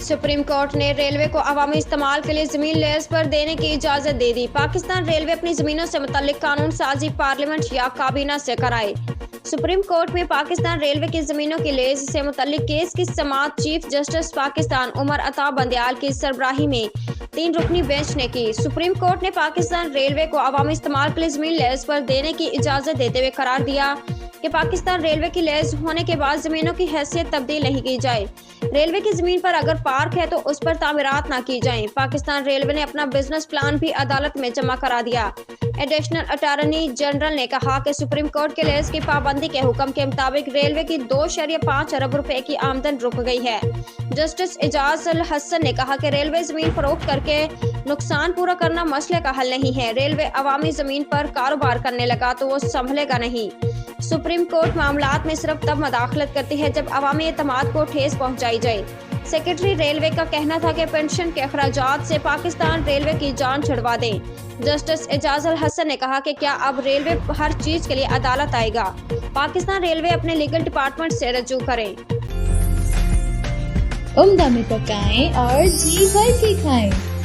Supreme court ने railway को अवामी इस्तेमाल के लिए जमीन लेज पर देने की इजाजत दे दी। पाकिस्तान रेलवे अपनी जमीनों से मुतल्लिक कानून साजी पार्लियामेंट या काबीना से कराए। सुप्रीम कोर्ट में पाकिस्तान रेलवे की जमीनों की लेज से मुतल्लिक केस की समाअत चीफ जस्टिस पाकिस्तान उमर अता बंदयाल की सरबराही में 3 रुकनी बेंच ने की। सुप्रीम कोर्ट ने पाकिस्तान रेलवे को अवामी इस्तेमाल के लिए जमीन लेज पर देने की इजाजत देते हुए करार दिया कि पाकिस्तान रेलवे की लेज होने के बाद जमीनों की हैसियत तब्दील नहीं की जाए। रेलवे की जमीन पर अगर पार्क है तो उस पर तामीरात ना की जाएं। पाकिस्तान रेलवे ने अपना बिजनेस प्लान भी अदालत में जमा करा दिया। एडिशनल अटॉर्नी जनरल ने कहा कि सुप्रीम कोर्ट के लेज की पाबंदी के हुक्म के मुताबिक रेलवे की 2.5 अरब रुपए की आमदन रुक गई है। जस्टिस एजाज अल हसन ने कहा कि रेलवे जमीन फरोख्त करके नुकसान पूरा करना मसले का हल नहीं है। रेलवे अवामी जमीन पर कारोबार करने लगा तो वो संभलेगा नहीं। सुप्रीम कोर्ट मामलात में सिर्फ तब मदाखलत करती है जब अवामी एतमाद को ठेस पहुंचाई जाए। सेक्रेटरी रेलवे का कहना था कि पेंशन के अखराजात से पाकिस्तान रेलवे की जान छुड़वा दें। जस्टिस एजाज अल हसन ने कहा कि क्या अब रेलवे हर चीज के लिए अदालत आएगा? पाकिस्तान रेलवे अपने लीगल डिपार्टमेंट से रजू करें। उम्दा में पकाएं और जी भर के खाएं।